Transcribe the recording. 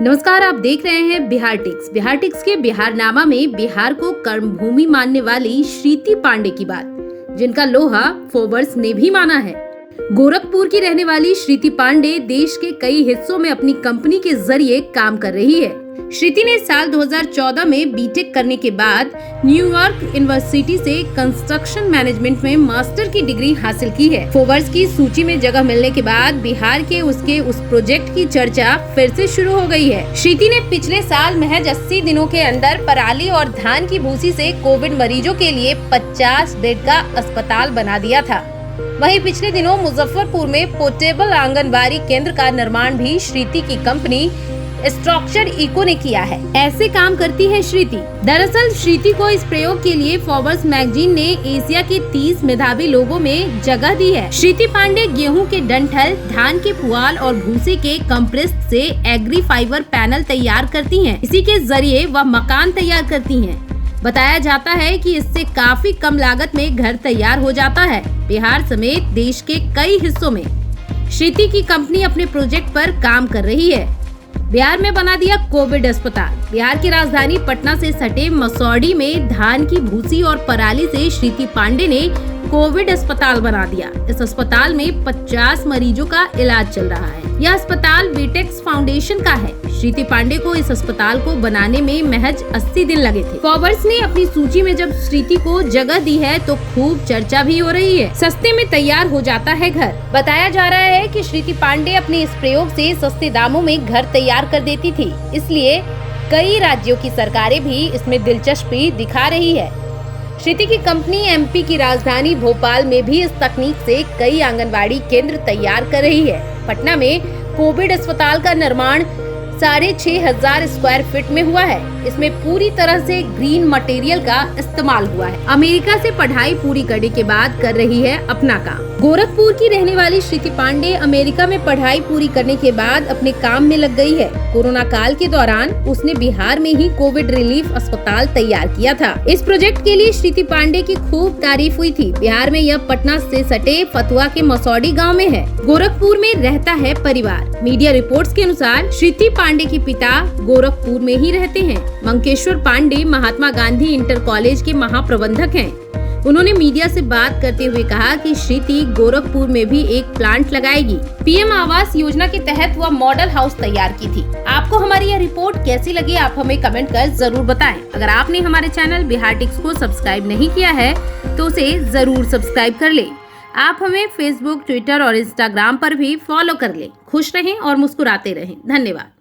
नमस्कार, आप देख रहे हैं बिहार टिक्स। बिहार टिक्स के बिहारनामा में बिहार को कर्मभूमि मानने वाली श्रीति पांडे की बात, जिनका लोहा फोर्ब्स ने भी माना है। गोरखपुर की रहने वाली श्रीति पांडे देश के कई हिस्सों में अपनी कंपनी के जरिए काम कर रही है। श्रीति ने साल 2014 में बीटेक करने के बाद न्यूयॉर्क यूनिवर्सिटी से कंस्ट्रक्शन मैनेजमेंट में मास्टर की डिग्री हासिल की है। फोर्ब्स की सूची में जगह मिलने के बाद बिहार के उसके उस प्रोजेक्ट की चर्चा फिर से शुरू हो गई है। श्रीति ने पिछले साल महज 80 दिनों के अंदर पराली और धान की भूसी से कोविड मरीजों के लिए 50 बेड का अस्पताल बना दिया था। वहीं पिछले दिनों मुजफ्फरपुर में पोर्टेबल आंगनबाड़ी केंद्र का निर्माण भी श्रीति की कंपनी स्ट्रक्चर इको ने किया है। ऐसे काम करती है श्रीति। दरअसल श्रीति को इस प्रयोग के लिए फोर्ब्स मैगजीन ने एशिया के 30 मेधावी लोगों में जगह दी है। श्रीति पांडे गेहूं के डंठल, धान के पुआल और भूसे के कंप्रेस्ट से एग्री फाइबर पैनल तैयार करती हैं। इसी के जरिए वह मकान तैयार करती हैं। बताया जाता है कि इससे काफी कम लागत में घर तैयार हो जाता है। बिहार समेत देश के कई हिस्सों में श्रीति की कंपनी अपने प्रोजेक्ट पर काम कर रही है। बिहार में बना दिया कोविड अस्पताल। बिहार की राजधानी पटना से सटे मसौढ़ी में धान की भूसी और पराली से श्रीति पांडे ने कोविड अस्पताल बना दिया। इस अस्पताल में 50 मरीजों का इलाज चल रहा है। यह अस्पताल बीटेक्स फाउंडेशन का है। श्रीति पांडे को इस अस्पताल को बनाने में महज 80 दिन लगे थे। फोर्ब्स ने अपनी सूची में जब श्रीति को जगह दी है तो खूब चर्चा भी हो रही है। सस्ते में तैयार हो जाता है घर। बताया जा रहा है कि श्रीति पांडे अपने इस प्रयोग से सस्ते दामों में घर तैयार कर देती थी, इसलिए कई राज्यों की सरकारें भी इसमें दिलचस्पी दिखा रही है। श्रीति की कंपनी एमपी की राजधानी भोपाल में भी इस तकनीक से कई आंगनबाड़ी केंद्र तैयार कर रही है। पटना में कोविड अस्पताल का निर्माण 6,500 स्क्वायर फीट में हुआ है। इसमें पूरी तरह से ग्रीन मटेरियल का इस्तेमाल हुआ है। अमेरिका से पढ़ाई पूरी करने के बाद कर रही है अपना काम। गोरखपुर की रहने वाली श्रीति पांडे अमेरिका में पढ़ाई पूरी करने के बाद अपने काम में लग गई है। कोरोना काल के दौरान उसने बिहार में ही कोविड रिलीफ अस्पताल तैयार किया था। इस प्रोजेक्ट के लिए श्रीति पांडे की खूब तारीफ हुई थी। बिहार में यह पटना से सटे फतुआ के मसौढ़ी गाँव में है। गोरखपुर में रहता है परिवार। मीडिया रिपोर्ट्स के अनुसार श्रीति पांडे के पिता गोरखपुर में ही रहते हैं। मंकेश्वर पांडे महात्मा गांधी इंटर कॉलेज के महाप्रबंधक हैं। उन्होंने मीडिया से बात करते हुए कहा कि श्रीति गोरखपुर में भी एक प्लांट लगाएगी। पीएम आवास योजना के तहत वह मॉडल हाउस तैयार की थी। आपको हमारी यह रिपोर्ट कैसी लगी, आप हमें कमेंट कर जरूर बताएं। अगर आपने हमारे चैनल बिहार टिक्स को सब्सक्राइब नहीं किया है तो उसे जरूर सब्सक्राइब कर ले। आप हमें फेसबुक, ट्विटर और इंस्टाग्राम पर भी फॉलो कर ले। खुश रहें और मुस्कुराते रहें। धन्यवाद।